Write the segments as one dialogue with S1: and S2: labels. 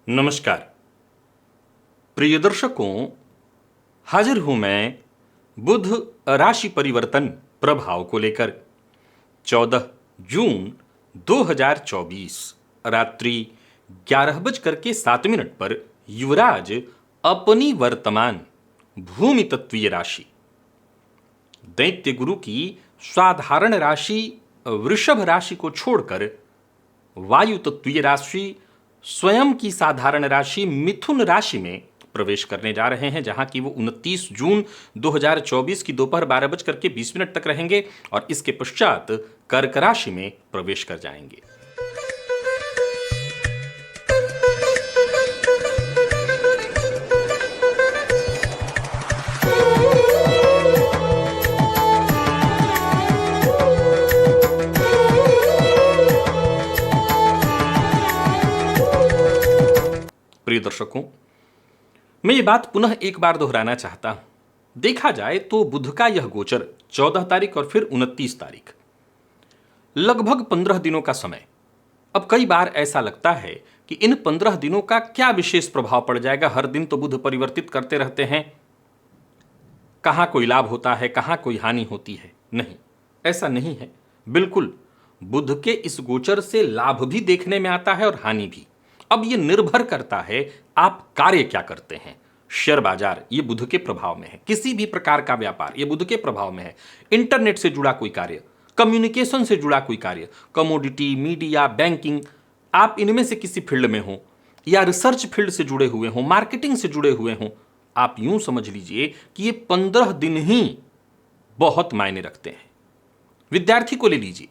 S1: नमस्कार प्रिय दर्शकों, हाजिर हूं मैं बुध राशि परिवर्तन प्रभाव को लेकर। 14 जून 2024 रात्रि 11:07 पर युवराज अपनी वर्तमान भूमि तत्वीय राशि दैत्य गुरु की साधारण राशि वृषभ राशि को छोड़कर वायु तत्वीय राशि स्वयं की साधारण राशि मिथुन राशि में प्रवेश करने जा रहे हैं, जहां की वो 29 जून 2024 की दोपहर 12:20 तक रहेंगे और इसके पश्चात कर्क राशि में प्रवेश कर जाएंगे। प्रिय दर्शकों, मैं ये बात पुनः एक बार दोहराना चाहता हूं। देखा जाए तो बुध का यह गोचर 14 तारीख और फिर 29 तारीख, लगभग 15 दिनों का समय। अब कई बार ऐसा लगता है कि इन 15 दिनों का क्या विशेष प्रभाव पड़ जाएगा। हर दिन तो बुध परिवर्तित करते रहते हैं, कहां कोई लाभ होता है, कहां कोई हानि होती है। नहीं, ऐसा नहीं है। बिल्कुल बुध के इस गोचर से लाभ भी देखने में आता है और हानि भी। अब यह निर्भर करता है आप कार्य क्या करते हैं। शेयर बाजार ये बुध के प्रभाव में है, किसी भी प्रकार का व्यापार ये बुध के प्रभाव में है। इंटरनेट से जुड़ा कोई कार्य, कम्युनिकेशन से जुड़ा कोई कार्य, कमोडिटी, मीडिया, बैंकिंग, आप इनमें से किसी फील्ड में हो या रिसर्च फील्ड से जुड़े हुए हो, मार्केटिंग से जुड़े हुए हो, आप यूं समझ लीजिए कि ये 15 दिन ही बहुत मायने रखते हैं। विद्यार्थी को ले लीजिए,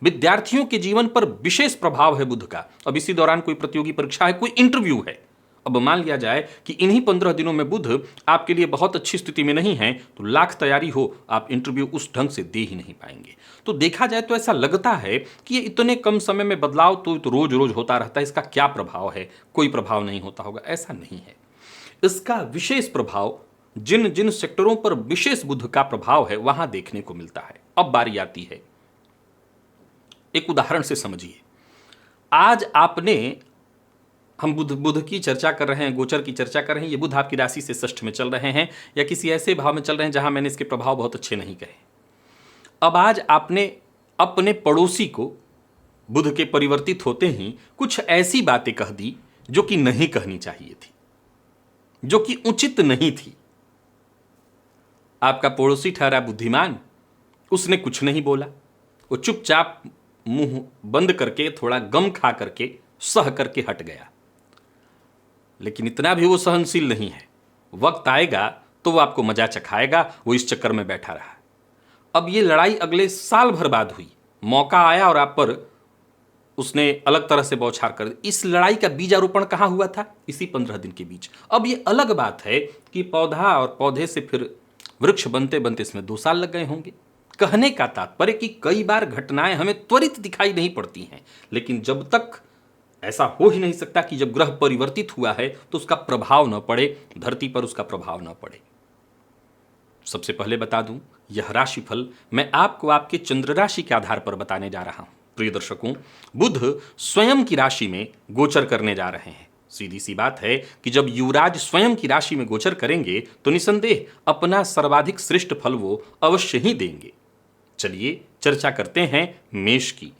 S1: विद्यार्थियों के जीवन पर विशेष प्रभाव है बुध का। अब इसी दौरान कोई प्रतियोगी परीक्षा है, कोई इंटरव्यू है। अब मान लिया जाए कि इन्हीं 15 दिनों में बुध आपके लिए बहुत अच्छी स्थिति में नहीं है, तो लाख तैयारी हो, आप इंटरव्यू उस ढंग से दे ही नहीं पाएंगे। तो देखा जाए तो ऐसा लगता है कि ये इतने कम समय में बदलाव तो रोज रोज होता रहता है, इसका क्या प्रभाव है, कोई प्रभाव नहीं होता होगा। ऐसा नहीं है। इसका विशेष प्रभाव जिन जिन सेक्टरों पर विशेष बुध का प्रभाव है वहां देखने को मिलता है। अब बारी आती है, एक उदाहरण से समझिए। आज आपने, हम बुध की चर्चा कर रहे हैं, गोचर की चर्चा कर रहे हैं। ये बुध आपकी राशि से षष्ठ में चल रहे हैं या किसी ऐसे भाव में चल रहे हैं जहां मैंने इसके प्रभाव बहुत अच्छे नहीं कहे। अब आज आपने अपने पड़ोसी को बुध के परिवर्तित होते ही कुछ ऐसी बातें कह दी जो कि नहीं कहनी चाहिए थी, जो कि उचित नहीं थी। आपका पड़ोसी ठहरा बुद्धिमान, उसने कुछ नहीं बोला, वो चुपचाप मुंह बंद करके थोड़ा गम खा करके सह करके हट गया। लेकिन इतना भी वो सहनशील नहीं है, वक्त आएगा तो वो आपको मजा चखाएगा। वो इस चक्कर में बैठा रहा। अब ये लड़ाई अगले साल भर बाद हुई, मौका आया और आप पर उसने अलग तरह से बौछार कर दी। इस लड़ाई का बीजारोपण कहां हुआ था? इसी 15 दिन के बीच। अब ये अलग बात है कि पौधा और पौधे से फिर वृक्ष बनते बनते इसमें 2 साल लग गए होंगे। कहने का तात्पर्य कि कई बार घटनाएं हमें त्वरित दिखाई नहीं पड़ती हैं, लेकिन जब तक ऐसा हो ही नहीं सकता कि जब ग्रह परिवर्तित हुआ है तो उसका प्रभाव न पड़े, धरती पर उसका प्रभाव न पड़े। सबसे पहले बता दूं, यह राशिफल मैं आपको आपके चंद्र राशि के आधार पर बताने जा रहा हूं। प्रिय दर्शकों, बुध स्वयं की राशि में गोचर करने जा रहे हैं। सीधी सी बात है कि जब युवराज स्वयं की राशि में गोचर करेंगे तो निसंदेह अपना सर्वाधिक श्रेष्ठ फल वो अवश्य ही देंगे। चलिए चर्चा करते हैं मेष की।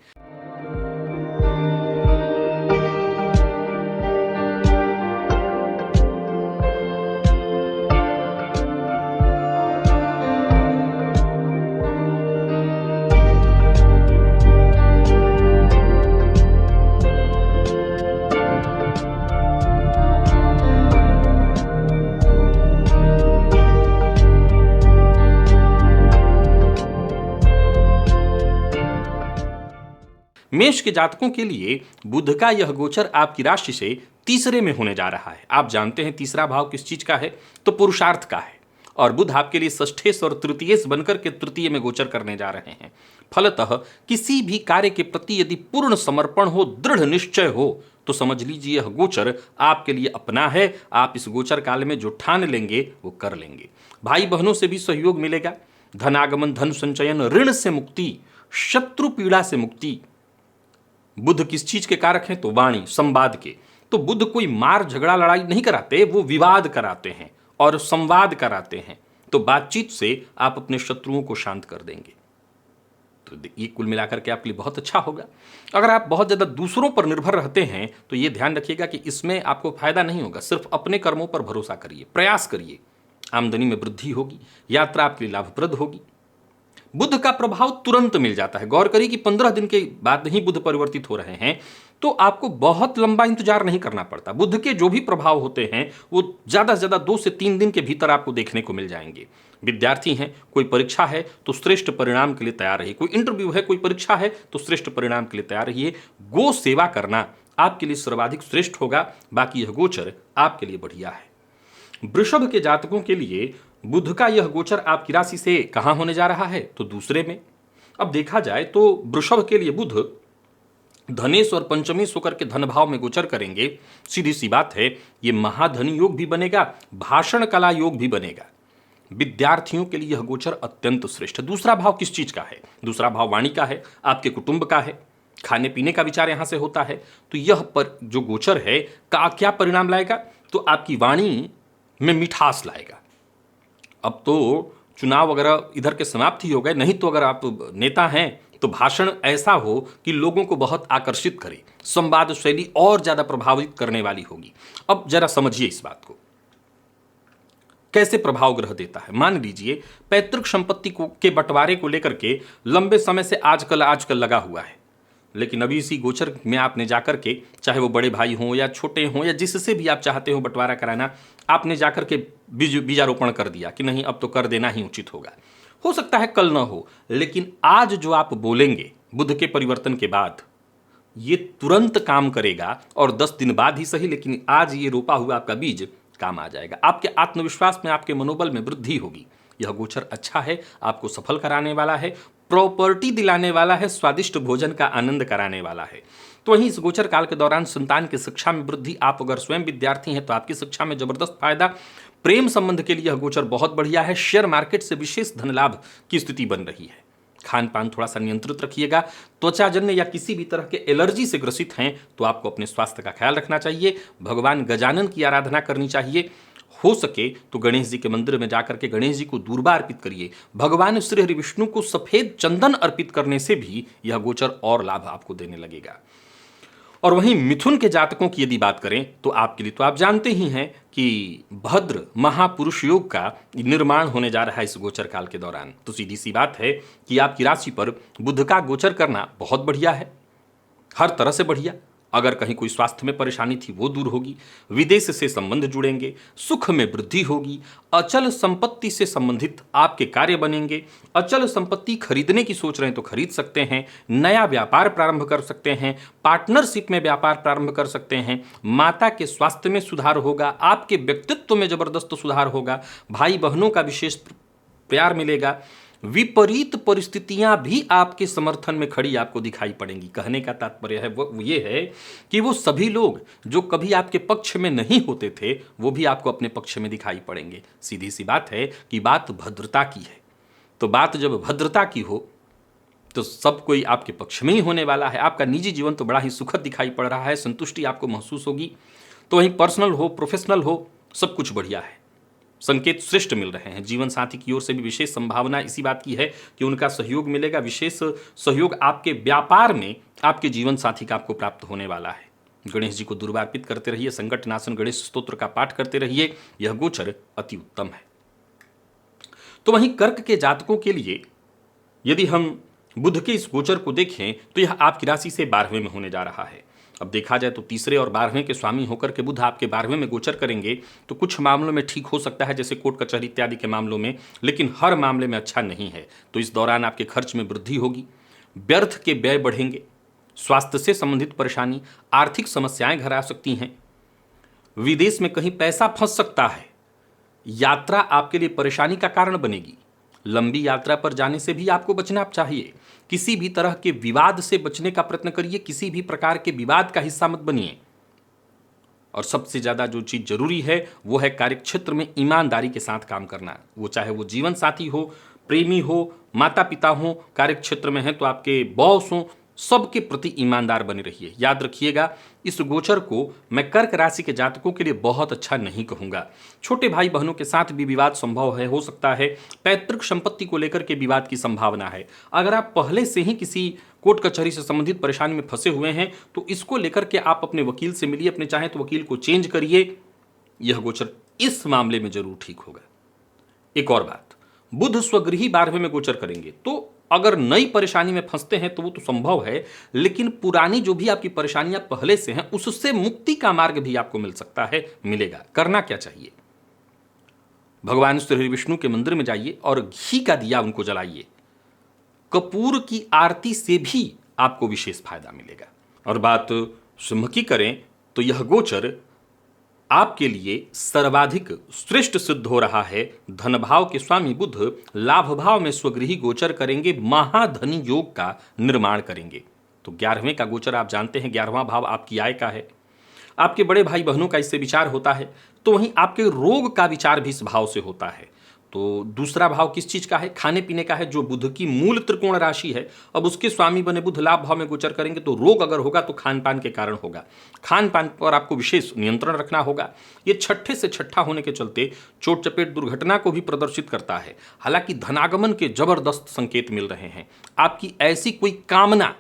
S1: मेष के जातकों के लिए बुध का यह गोचर आपकी राशि से तीसरे में होने जा रहा है। आप जानते हैं तीसरा भाव किस चीज का है? तो पुरुषार्थ का है। और बुध आपके लिए षष्ठेश और तृतीयेश बनकर के तृतीय में गोचर करने जा रहे हैं। फलतः किसी भी कार्य के प्रति यदि पूर्ण समर्पण हो, दृढ़ निश्चय हो, तो समझ लीजिए यह गोचर आपके लिए अपना है। आप इस गोचर काल में जो ठान लेंगे वो कर लेंगे। भाई बहनों से भी सहयोग मिलेगा, धनागमन, धन संचयन, ऋण से मुक्ति, शत्रु पीड़ा से मुक्ति। बुध किस चीज के कारक हैं? तो वाणी, संवाद के। तो बुध कोई मार झगड़ा लड़ाई नहीं कराते, वो विवाद कराते हैं और संवाद कराते हैं। तो बातचीत से आप अपने शत्रुओं को शांत कर देंगे। तो ये कुल मिलाकर के आपके लिए बहुत अच्छा होगा। अगर आप बहुत ज़्यादा दूसरों पर निर्भर रहते हैं तो ये ध्यान रखिएगा कि इसमें आपको फायदा नहीं होगा। सिर्फ अपने कर्मों पर भरोसा करिए, प्रयास करिए, आमदनी में वृद्धि होगी, यात्रा आपके लिए लाभप्रद होगी। बुध का प्रभाव तुरंत मिल जाता है। गौर करिए कि 15 दिन के बाद ही बुध परिवर्तित हो रहे हैं, तो आपको बहुत लंबा इंतजार नहीं करना पड़ता। बुध के जो भी प्रभाव होते हैं वो ज़्यादा से ज़्यादा 2 से 3 दिन के भीतर आपको देखने को मिल जाएंगे। विद्यार्थी हैं, कोई परीक्षा है तो श्रेष्ठ परिणाम के लिए तैयार रहिए। कोई इंटरव्यू है, कोई परीक्षा है तो श्रेष्ठ परिणाम के लिए तैयार रहिए। गो सेवा करना आपके लिए सर्वाधिक श्रेष्ठ होगा। बाकी यह गोचर आपके लिए बढ़िया है। वृषभ के जातकों के लिए बुध का यह गोचर आपकी राशि से कहां होने जा रहा है? तो दूसरे में। अब देखा जाए तो वृषभ के लिए बुध धनेश और पंचमेश होकर के धन भाव में गोचर करेंगे। सीधी सी बात है, ये महाधन योग भी बनेगा, भाषण कला योग भी बनेगा। विद्यार्थियों के लिए यह गोचर अत्यंत श्रेष्ठ है। दूसरा भाव किस चीज का है? दूसरा भाव वाणी का है, आपके कुटुंब का है, खाने पीने का विचार यहां से होता है। तो यह पर जो गोचर है का क्या परिणाम लाएगा? तो आपकी वाणी में मिठास लाएगा। अब तो चुनाव वगैरह इधर के समाप्त ही हो गए, नहीं तो अगर आप नेता हैं तो भाषण ऐसा हो कि लोगों को बहुत आकर्षित करे, संवाद शैली और ज्यादा प्रभावित करने वाली होगी। अब जरा समझिए इस बात को, कैसे प्रभाव ग्रह देता है। मान लीजिए पैतृक संपत्ति को के बंटवारे को लेकर के लंबे समय से आजकल लगा हुआ है, लेकिन अभी इसी गोचर में आपने जाकर के, चाहे वो बड़े भाई हों या छोटे हों या जिससे भी आप चाहते हो बंटवारा कराना, आपने जाकर के बीजारोपण कर दिया कि नहीं अब तो कर देना ही उचित होगा। हो सकता है कल ना हो, लेकिन आज जो आप बोलेंगे बुध के परिवर्तन के बाद, ये तुरंत काम करेगा। और 10 दिन बाद ही सही, लेकिन आज ये रोपा हुआ आपका बीज काम आ जाएगा। आपके आत्मविश्वास में, आपके मनोबल में वृद्धि होगी। यह गोचर अच्छा है, आपको सफल कराने वाला है, प्रॉपर्टी दिलाने वाला है, स्वादिष्ट भोजन का आनंद कराने वाला है। तो वहीं इस गोचर काल के दौरान संतान की शिक्षा में वृद्धि, आप अगर स्वयं विद्यार्थी हैं तो आपकी शिक्षा में जबरदस्त फायदा। प्रेम संबंध के लिए यह गोचर बहुत बढ़िया है। शेयर मार्केट से विशेष धन लाभ की स्थिति बन रही है। खान पान थोड़ा सा नियंत्रित रखिएगा। त्वचाजन्य या किसी भी तरह के एलर्जी से ग्रसित हैं तो आपको अपने स्वास्थ्य का ख्याल रखना चाहिए। भगवान गजानन की आराधना करनी चाहिए। हो सके तो गणेश जी के मंदिर में जाकर के गणेश जी को दूर्बा अर्पित करिए। भगवान श्री हरि विष्णु को सफेद चंदन अर्पित करने से भी यह गोचर और लाभ आपको देने लगेगा। और वहीं मिथुन के जातकों की यदि बात करें तो आपके लिए तो आप जानते ही हैं कि भद्र महापुरुष योग का निर्माण होने जा रहा है इस गोचर काल के दौरान। तो सीधी सी बात है कि आपकी राशि पर बुध का गोचर करना बहुत बढ़िया है, हर तरह से बढ़िया। अगर कहीं कोई स्वास्थ्य में परेशानी थी वो दूर होगी, विदेश से संबंध जुड़ेंगे, सुख में वृद्धि होगी, अचल संपत्ति से संबंधित आपके कार्य बनेंगे। अचल संपत्ति खरीदने की सोच रहे हैं तो खरीद सकते हैं, नया व्यापार प्रारंभ कर सकते हैं, पार्टनरशिप में व्यापार प्रारंभ कर सकते हैं। माता के स्वास्थ्य में सुधार होगा, आपके व्यक्तित्व में जबरदस्त सुधार होगा, भाई बहनों का विशेष प्यार मिलेगा। विपरीत परिस्थितियां भी आपके समर्थन में खड़ी आपको दिखाई पड़ेंगी। कहने का तात्पर्य है वो ये है कि वो सभी लोग जो कभी आपके पक्ष में नहीं होते थे वो भी आपको अपने पक्ष में दिखाई पड़ेंगे। सीधी सी बात है कि बात भद्रता की है। तो बात जब भद्रता की हो तो सब कोई आपके पक्ष में ही होने वाला है। आपका निजी जीवन तो बड़ा ही सुखद दिखाई पड़ रहा है, संतुष्टि आपको महसूस होगी। तो वहीं पर्सनल हो, प्रोफेशनल हो, सब कुछ बढ़िया है। संकेत श्रेष्ठ मिल रहे हैं। जीवन साथी की ओर से भी विशेष संभावना इसी बात की है कि उनका सहयोग मिलेगा। विशेष सहयोग आपके व्यापार में आपके जीवन साथी का आपको प्राप्त होने वाला है। गणेश जी को दुर्वा अर्पित करते रहिए, संकट नाशन गणेश स्तोत्र का पाठ करते रहिए। यह गोचर अति उत्तम है। तो वहीं कर्क के जातकों के लिए यदि हम बुध के इस गोचर को देखें तो यह आपकी राशि से 12वें में होने जा रहा है। अब देखा जाए तो तीसरे और 12वें के स्वामी होकर के बुध आपके 12वें में गोचर करेंगे तो कुछ मामलों में ठीक हो सकता है, जैसे कोर्ट कचहरी इत्यादि के मामलों में, लेकिन हर मामले में अच्छा नहीं है। तो इस दौरान आपके खर्च में वृद्धि होगी, व्यर्थ के व्यय बढ़ेंगे, स्वास्थ्य से संबंधित परेशानी, आर्थिक समस्याएं घर आ सकती हैं, विदेश में कहीं पैसा फंस सकता है, यात्रा आपके लिए परेशानी का कारण बनेगी। लंबी यात्रा पर जाने से भी आपको बचना चाहिए। किसी भी तरह के विवाद से बचने का प्रयत्न करिए, किसी भी प्रकार के विवाद का हिस्सा मत बनिए। और सबसे ज्यादा जो चीज जरूरी है वो है कार्यक्षेत्र में ईमानदारी के साथ काम करना। वो चाहे वो जीवन साथी हो, प्रेमी हो, माता पिता हो, कार्यक्षेत्र में है तो आपके बॉस हो, सबके प्रति ईमानदार बने रहिए। याद रखिएगा, इस गोचर को मैं कर्क राशि के जातकों के लिए बहुत अच्छा नहीं कहूंगा। छोटे भाई बहनों के साथ भी विवाद संभव है, हो सकता है पैतृक संपत्ति को लेकर के विवाद की संभावना है। अगर आप पहले से ही किसी कोर्ट कचहरी से संबंधित परेशानी में फंसे हुए हैं तो इसको लेकर के आप अपने वकील से मिलिए, अपने चाहे तो वकील को चेंज करिए, यह गोचर इस मामले में जरूर ठीक होगा। एक और बात, बुध स्वगृही 12वें में गोचर करेंगे तो अगर नई परेशानी में फंसते हैं तो वो तो संभव है, लेकिन पुरानी जो भी आपकी परेशानियां पहले से हैं उससे मुक्ति का मार्ग भी आपको मिल सकता है, मिलेगा। करना क्या चाहिए, भगवान श्री विष्णु के मंदिर में जाइए और घी का दिया उनको जलाइए। कपूर की आरती से भी आपको विशेष फायदा मिलेगा। और बात सिंह की करें तो यह गोचर आपके लिए सर्वाधिक श्रेष्ठ सिद्ध हो रहा है। धन भाव के स्वामी बुध लाभ भाव में स्वगृही गोचर करेंगे, महाधनी योग का निर्माण करेंगे। तो 11वें का गोचर आप जानते हैं, 11वां भाव आपकी आय का है, आपके बड़े भाई बहनों का इससे विचार होता है, तो वहीं आपके रोग का विचार भी इस भाव से होता है। तो दूसरा भाव किस चीज का है, खाने पीने का है, जो बुध की मूल त्रिकोण राशि है। अब उसके स्वामी बने बुध लाभ भाव में गोचर करेंगे तो रोग अगर होगा तो खान पान के कारण होगा। खान पान पर आपको विशेष नियंत्रण रखना होगा। ये छठे से छठा होने के चलते चोट चपेट दुर्घटना को भी प्रदर्शित करता है। हालांकि धनागमन के जबरदस्त संकेत मिल रहे हैं। आपकी ऐसी कोई कामना,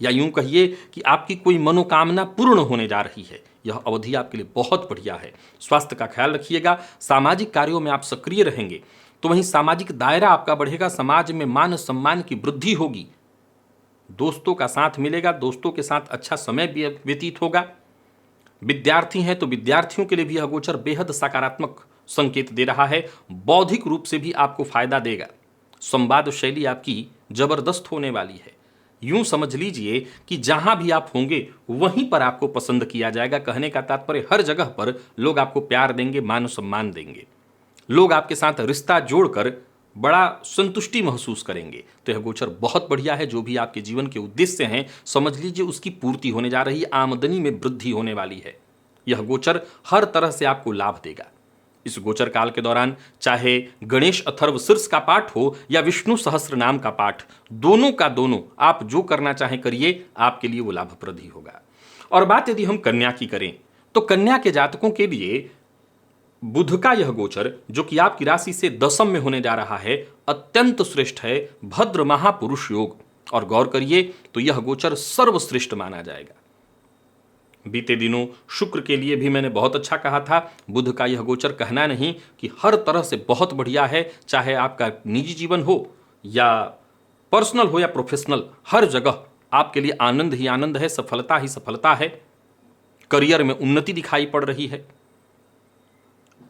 S1: या यूं कहिए कि आपकी कोई मनोकामना पूर्ण होने जा रही है, यह अवधि आपके लिए बहुत बढ़िया है। स्वास्थ्य का ख्याल रखिएगा। सामाजिक कार्यों में आप सक्रिय रहेंगे तो वहीं सामाजिक दायरा आपका बढ़ेगा, समाज में मान सम्मान की वृद्धि होगी, दोस्तों का साथ मिलेगा, दोस्तों के साथ अच्छा समय व्यतीत होगा। विद्यार्थी हैं तो विद्यार्थियों के लिए भी यह गोचर बेहद सकारात्मक संकेत दे रहा है। बौद्धिक रूप से भी आपको फायदा देगा। संवाद शैली आपकी जबरदस्त होने वाली है। यूं समझ लीजिए कि जहां भी आप होंगे वहीं पर आपको पसंद किया जाएगा। कहने का तात्पर्य हर जगह पर लोग आपको प्यार देंगे, मान सम्मान देंगे, लोग आपके साथ रिश्ता जोड़कर बड़ा संतुष्टि महसूस करेंगे। तो यह गोचर बहुत बढ़िया है। जो भी आपके जीवन के उद्देश्य हैं समझ लीजिए उसकी पूर्ति होने जा रही है, आमदनी में वृद्धि होने वाली है। यह गोचर हर तरह से आपको लाभ देगा। इस गोचर काल के दौरान चाहे गणेश अथर्व शीर्ष का पाठ हो या विष्णु सहस्त्र नाम का पाठ, दोनों का दोनों आप जो करना चाहें करिए, आपके लिए वो लाभप्रद ही होगा। और बात यदि हम कन्या की करें तो कन्या के जातकों के लिए बुध का यह गोचर, जो कि आपकी राशि से 10वें में होने जा रहा है, अत्यंत श्रेष्ठ है। भद्र महापुरुष योग, और गौर करिए तो यह गोचर सर्वश्रेष्ठ माना जाएगा। बीते दिनों शुक्र के लिए भी मैंने बहुत अच्छा कहा था। बुध का यह गोचर कहना नहीं कि हर तरह से बहुत बढ़िया है, चाहे आपका निजी जीवन हो या पर्सनल हो या प्रोफेशनल, हर जगह आपके लिए आनंद ही आनंद है, सफलता ही सफलता है। करियर में उन्नति दिखाई पड़ रही है,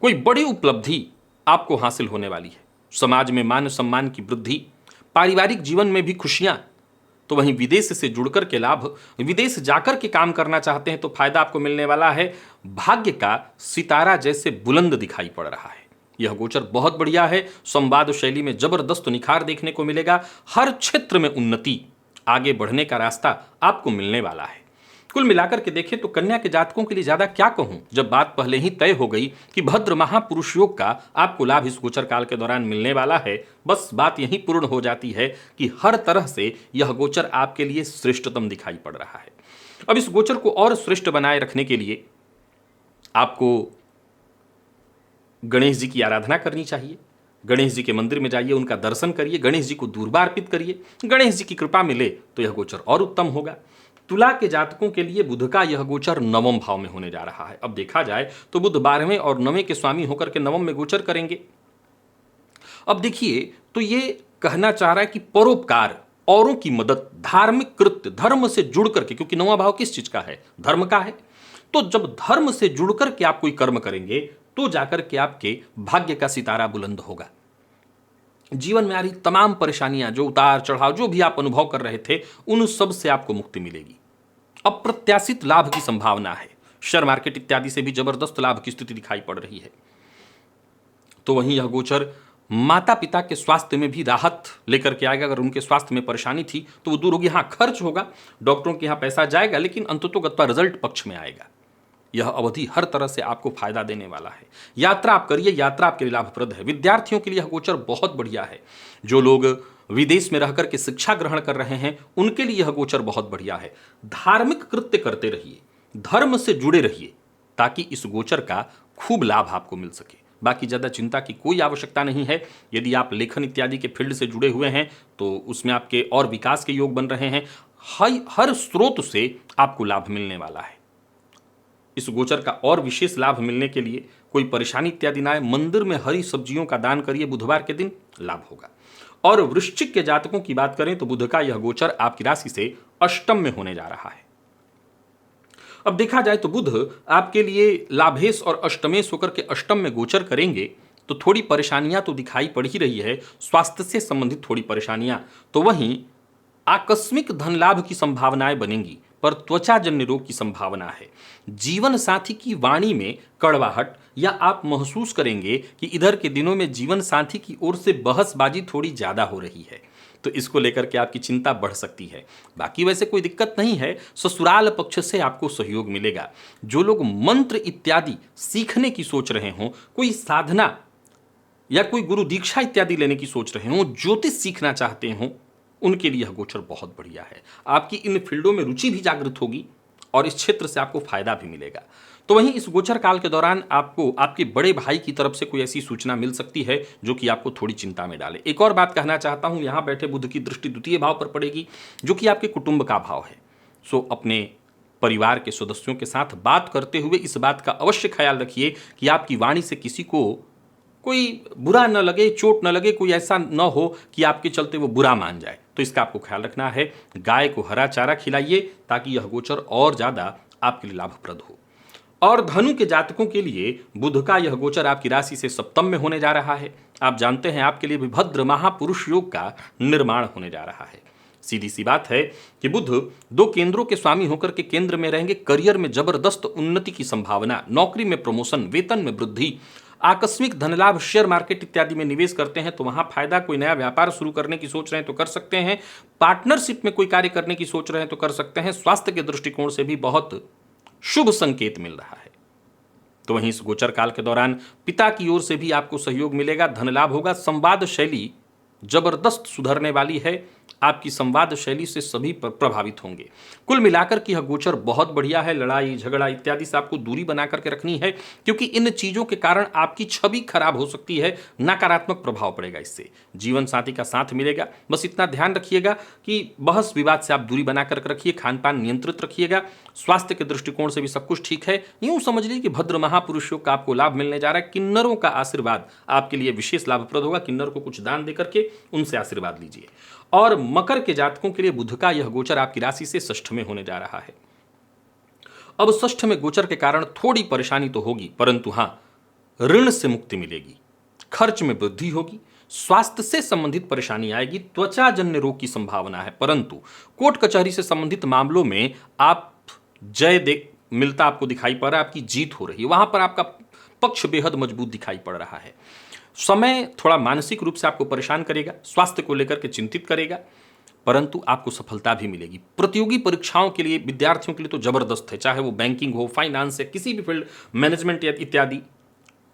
S1: कोई बड़ी उपलब्धि आपको हासिल होने वाली है। समाज में मान सम्मान की वृद्धि, पारिवारिक जीवन में भी खुशियां। तो वहीं विदेश से जुड़कर के लाभ, विदेश जाकर के काम करना चाहते हैं तो फायदा आपको मिलने वाला है। भाग्य का सितारा जैसे बुलंद दिखाई पड़ रहा है। यह गोचर बहुत बढ़िया है। संवाद शैली में जबरदस्त निखार देखने को मिलेगा। हर क्षेत्र में उन्नति, आगे बढ़ने का रास्ता आपको मिलने वाला है। कुल मिलाकर के देखें तो कन्या के जातकों के लिए ज्यादा क्या कहूं, जब बात पहले ही तय हो गई कि भद्र महापुरुष योग का आपको लाभ इस गोचर काल के दौरान मिलने वाला है। बस बात यही पूर्ण हो जाती है कि हर तरह से यह गोचर आपके लिए श्रेष्ठतम दिखाई पड़ रहा है। अब इस गोचर को और श्रेष्ठ बनाए रखने के लिए आपको गणेश जी की आराधना करनी चाहिए। गणेश जी के मंदिर में जाइए, उनका दर्शन करिए, गणेश जी को दूर्वा अर्पित करिए। गणेश जी की कृपा मिले तो यह गोचर और उत्तम होगा। तुला के जातकों के लिए बुध का यह गोचर 9वें भाव में होने जा रहा है। अब देखा जाए तो बुध 12वें और 9वें के स्वामी होकर के 9वें में गोचर करेंगे। अब देखिए तो ये कहना चाह रहा है कि परोपकार, औरों की मदद, धार्मिक कृत्य, धर्म से जुड़ करके, क्योंकि 9वां भाव किस चीज का है, धर्म का है। तो जब धर्म से जुड़ करके आप कोई कर्म करेंगे तो जाकर के आपके भाग्य का सितारा बुलंद होगा। जीवन में आ रही तमाम परेशानियां, जो उतार चढ़ाव जो भी आप अनुभव कर रहे थे, उन सब से आपको मुक्ति मिलेगी। अप्रत्याशित लाभ की संभावना है। शेयर मार्केट इत्यादि से भी जबरदस्त लाभ की स्थिति दिखाई पड़ रही है। तो वहीं यह गोचर माता पिता के स्वास्थ्य में भी राहत लेकर के आएगा। अगर उनके स्वास्थ्य में परेशानी थी तो वो दूर होगी। हाँ, खर्च होगा, डॉक्टरों के यहाँ पैसा जाएगा, लेकिन अंततोगत्वा रिजल्ट पक्ष में आएगा। यह अवधि हर तरह से आपको फायदा देने वाला है। यात्रा आप करिए, यात्रा आपके लिए लाभप्रद है। विद्यार्थियों के लिए यह गोचर बहुत बढ़िया है। जो लोग विदेश में रहकर के शिक्षा ग्रहण कर रहे हैं, उनके लिए यह गोचर बहुत बढ़िया है। धार्मिक कृत्य करते रहिए, धर्म से जुड़े रहिए, ताकि इस गोचर का खूब लाभ आपको मिल सके। बाकी ज़्यादा चिंता की कोई आवश्यकता नहीं है। यदि आप लेखन इत्यादि के फील्ड से जुड़े हुए हैं तो उसमें आपके और विकास के योग बन रहे हैं। हर स्रोत से आपको लाभ मिलने वाला है। इस गोचर का और विशेष लाभ मिलने के लिए कोई परेशानी इत्यादि ना आए, मंदिर में हरी सब्जियों का दान करिए, बुधवार के दिन लाभ होगा। और वृश्चिक के जातकों की बात करें तो बुध का यह गोचर आपकी राशि से अष्टम में होने जा रहा है। अब देखा जाए तो बुध आपके लिए लाभेश और अष्टमेश होकर के अष्टम में गोचर करेंगे तो थोड़ी परेशानियां तो दिखाई पड़ ही रही है, स्वास्थ्य से संबंधित थोड़ी परेशानियां। तो वहीं आकस्मिक धन लाभ की संभावनाएं बनेंगी, पर त्वचाजन्य रोग की संभावना है। जीवन साथी की वाणी में कड़वाहट, या आप महसूस करेंगे कि इधर के दिनों में जीवन साथी की ओर से बहसबाजी थोड़ी ज्यादा हो रही है, तो इसको लेकर के आपकी चिंता बढ़ सकती है। बाकी वैसे कोई दिक्कत नहीं है, ससुराल पक्ष से आपको सहयोग मिलेगा। जो लोग मंत्र इत्यादि सीखने की सोच रहे हों, कोई साधना या कोई गुरु दीक्षा इत्यादि लेने की सोच रहे हों, ज्योतिष सीखना चाहते हों, उनके लिए यह गोचर बहुत बढ़िया है। आपकी इन फील्डों में रुचि भी जागृत होगी और इस क्षेत्र से आपको फायदा भी मिलेगा। तो वहीं इस गोचर काल के दौरान आपको आपके बड़े भाई की तरफ से कोई ऐसी सूचना मिल सकती है जो कि आपको थोड़ी चिंता में डाले। एक और बात कहना चाहता हूं, यहां बैठे बुध की दृष्टि द्वितीय भाव पर पड़ेगी, जो कि आपके कुटुंब का भाव है। सो अपने परिवार के सदस्यों के साथ बात करते हुए इस बात का अवश्य ख्याल रखिए कि आपकी वाणी से किसी को कोई बुरा न लगे, चोट न लगे, कोई ऐसा न हो कि आपके चलते वो बुरा मान जाए। तो इसका आपको ख्याल रखना है। गाय को हरा चारा खिलाइए ताकि यह गोचर और ज्यादा आपके लिए लाभप्रद हो। और धनु के जातकों के लिए बुध का यह गोचर आपकी राशि से सप्तम में होने जा रहा है। आप जानते हैं आपके लिए विभद्र महापुरुष योग का निर्माण होने जा रहा है। सीधी सी बात है कि बुध दो केंद्रों के स्वामी होकर के केंद्र में रहेंगे। करियर में जबरदस्त उन्नति की संभावना, नौकरी में प्रमोशन, वेतन में वृद्धि, आकस्मिक धन लाभ, शेयर मार्केट इत्यादि में निवेश करते हैं तो वहां फायदा। कोई नया व्यापार शुरू करने की सोच रहे हैं तो कर सकते हैं। पार्टनरशिप में कोई कार्य करने की सोच रहे हैं तो कर सकते हैं। स्वास्थ्य के दृष्टिकोण से भी बहुत शुभ संकेत मिल रहा है। तो वहीं इस गोचर काल के दौरान पिता की ओर से भी आपको सहयोग मिलेगा, धन लाभ होगा। संवाद शैली जबरदस्त सुधरने वाली है। आपकी संवाद शैली से सभी प्रभावित होंगे। कुल मिलाकर के यह गोचर बहुत बढ़िया है। लड़ाई झगड़ा इत्यादि से आपको दूरी बना करके रखनी है, क्योंकि इन चीजों के कारण आपकी छवि खराब हो सकती है, नकारात्मक प्रभाव पड़ेगा इससे। जीवन साथी का साथ मिलेगा, बस इतना ध्यान रखिएगा कि बहस विवाद से आप दूरी बना करके रखिए, खान पान नियंत्रित रखिएगा। स्वास्थ्य के दृष्टिकोण से भी सब कुछ ठीक है। यूं समझ लीजिए कि भद्र महापुरुषों का आपको लाभ मिलने जा रहा है। किन्नरों का आशीर्वाद आपके लिए विशेष लाभप्रद होगा। किन्नर को कुछ दान देकर के उनसे आशीर्वाद लीजिए। और मकर के जातकों के लिए बुध का यह गोचर आपकी राशि से षष्ठ में होने जा रहा है। अब षष्ठ में गोचर के कारण थोड़ी परेशानी तो होगी, परंतु हां, ऋण से मुक्ति मिलेगी, खर्च में वृद्धि होगी, स्वास्थ्य से संबंधित परेशानी आएगी, त्वचाजन्य रोग की संभावना है, परंतु कोर्ट कचहरी से संबंधित मामलों में आप जय मिलता आपको दिखाई पड़ रहा है, आपकी जीत हो रही है। वहां पर आपका पक्ष बेहद मजबूत दिखाई पड़ रहा है। समय थोड़ा मानसिक रूप से आपको परेशान करेगा, स्वास्थ्य को लेकर के चिंतित करेगा, परंतु आपको सफलता भी मिलेगी। प्रतियोगी परीक्षाओं के लिए विद्यार्थियों के लिए तो जबरदस्त है, चाहे वो बैंकिंग हो, फाइनेंस या किसी भी फील्ड, मैनेजमेंट इत्यादि,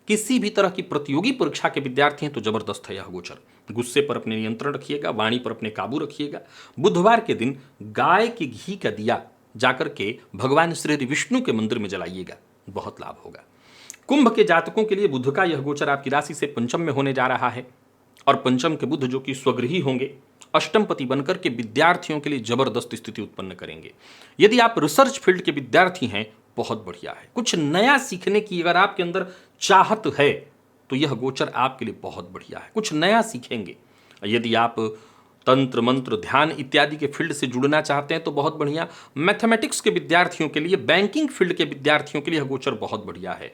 S1: किसी भी तरह की प्रतियोगी परीक्षा के विद्यार्थी हैं तो जबरदस्त है यह गोचर। गुस्से पर अपने नियंत्रण रखिएगा, वाणी पर अपने काबू रखिएगा। बुधवार के दिन गाय के घी का दिया जाकर के भगवान श्री विष्णु के मंदिर में जलाइएगा, बहुत लाभ होगा। कुंभ के जातकों के लिए बुध का यह गोचर आपकी राशि से पंचम में होने जा रहा है, और पंचम के बुध जो कि स्वगृही होंगे, अष्टमपति बनकर के विद्यार्थियों के लिए जबरदस्त स्थिति उत्पन्न करेंगे। यदि आप रिसर्च फील्ड के विद्यार्थी हैं, बहुत बढ़िया है। कुछ नया सीखने की अगर आपके अंदर चाहत है तो यह गोचर आपके लिए बहुत बढ़िया है, कुछ नया सीखेंगे। यदि आप तंत्र मंत्र ध्यान इत्यादि के फील्ड से जुड़ना चाहते हैं तो बहुत बढ़िया। मैथमेटिक्स के विद्यार्थियों के लिए, बैंकिंग फील्ड के विद्यार्थियों के लिए यह गोचर बहुत बढ़िया है।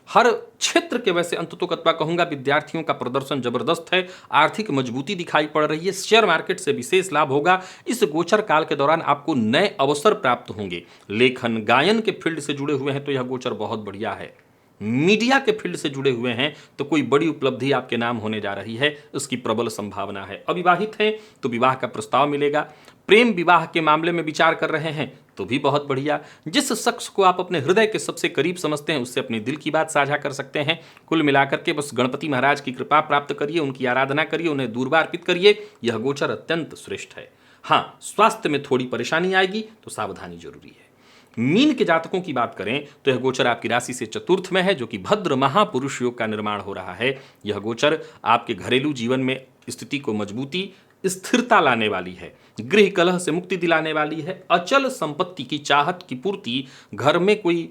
S1: हर क्षेत्र के वैसे अंततोगत्वा कहूंगा विद्यार्थियों का प्रदर्शन जबरदस्त है, आर्थिक मजबूती दिखाई पड़ रही है, शेयर मार्केट से विशेष लाभ होगा। इस गोचर काल के दौरान आपको नए अवसर प्राप्त होंगे। लेखन गायन के फील्ड से जुड़े हुए हैं तो यह गोचर बहुत बढ़िया है। मीडिया के फील्ड से जुड़े हुए हैं तो कोई बड़ी उपलब्धि आपके नाम होने जा रही है, उसकी प्रबल संभावना है। अविवाहित हैं तो विवाह का प्रस्ताव मिलेगा। प्रेम विवाह के मामले में विचार कर रहे हैं तो भी बहुत बढ़िया। जिस शख्स को आप अपने हृदय के सबसे करीब समझते हैं उससे अपने दिल की बात साझा कर सकते हैं। कुल मिलाकर के बस गणपति महाराज की कृपा प्राप्त करिए, उनकी आराधना करिए, उन्हें दूर्वा अर्पित करिए। यह गोचर अत्यंत श्रेष्ठ है। हाँ, स्वास्थ्य में थोड़ी परेशानी आएगी तो सावधानी जरूरी है। मीन के जातकों की बात करें तो यह गोचर आपकी राशि से चतुर्थ में है, जो कि भद्र महापुरुष योग का निर्माण हो रहा है। यह गोचर आपके घरेलू जीवन में स्थिति को मजबूती, स्थिरता लाने वाली है, गृह कलह से मुक्ति दिलाने वाली है। अचल संपत्ति की चाहत की पूर्ति, घर में कोई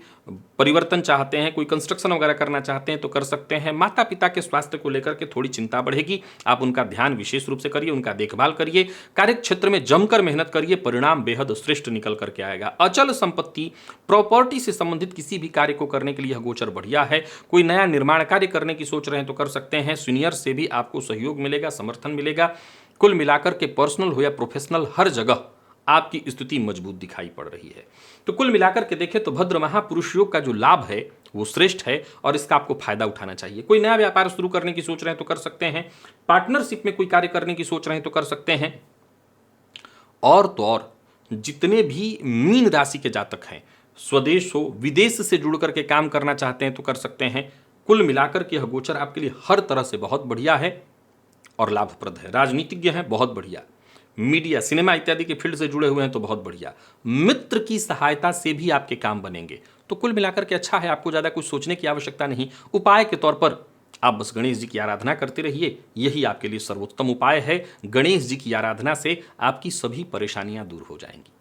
S1: परिवर्तन चाहते हैं, कोई कंस्ट्रक्शन वगैरह करना चाहते हैं तो कर सकते हैं। माता पिता के स्वास्थ्य को लेकर के थोड़ी चिंता बढ़ेगी, आप उनका ध्यान विशेष रूप से करिए, उनका देखभाल करिए। कार्य क्षेत्र में जमकर मेहनत करिए, परिणाम बेहद श्रेष्ठ निकल करके आएगा। अचल संपत्ति, प्रॉपर्टी से संबंधित किसी भी कार्य को करने के लिए यह गोचर बढ़िया है। कोई नया निर्माण कार्य करने की सोच रहे हैं तो कर सकते हैं। सीनियर से भी आपको सहयोग मिलेगा, समर्थन मिलेगा। कुल मिलाकर के पर्सनल हो या प्रोफेशनल, हर जगह आपकी स्थिति मजबूत दिखाई पड़ रही है। तो कुल मिलाकर के देखें तो भद्र महापुरुष योग का जो लाभ है वो श्रेष्ठ है और इसका आपको फायदा उठाना चाहिए। कोई नया व्यापार शुरू करने की सोच रहे हैं तो कर सकते हैं। पार्टनरशिप में कोई कार्य करने की सोच रहे हैं तो कर सकते हैं। और तो और जितने भी मीन राशि के जातक हैं, स्वदेश हो विदेश से जुड़ करके काम करना चाहते हैं तो कर सकते हैं। कुल मिलाकर के यह गोचर आपके लिए हर तरह से बहुत बढ़िया है और लाभप्रद है। राजनीतिज्ञ हैं, बहुत बढ़िया। मीडिया, सिनेमा इत्यादि के फील्ड से जुड़े हुए हैं तो बहुत बढ़िया। मित्र की सहायता से भी आपके काम बनेंगे। तो कुल मिलाकर के अच्छा है, आपको ज़्यादा कुछ सोचने की आवश्यकता नहीं। उपाय के तौर पर आप बस गणेश जी की आराधना करते रहिए, यही आपके लिए सर्वोत्तम उपाय है। गणेश जी की आराधना से आपकी सभी परेशानियां दूर हो जाएंगी।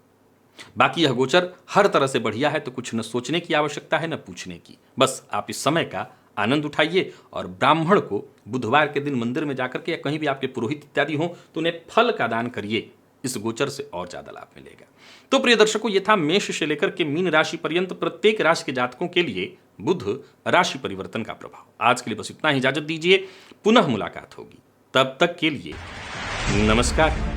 S1: बाकी यह गोचर हर तरह से बढ़िया है, तो कुछ न सोचने की आवश्यकता है न पूछने की। बस आप इस समय का आनंद उठाइए और ब्राह्मण को बुधवार के दिन मंदिर में जाकर के या कहीं भी आपके पुरोहित इत्यादि हो तो उन्हें फल का दान करिए। इस गोचर से और ज्यादा लाभ मिलेगा। तो प्रिय दर्शकों, ये था मेष से लेकर के मीन राशि पर्यंत प्रत्येक राशि के जातकों के लिए बुध राशि परिवर्तन का प्रभाव। आज के लिए बस इतना ही, इजाजत दीजिए, पुनः मुलाकात होगी। तब तक के लिए नमस्कार।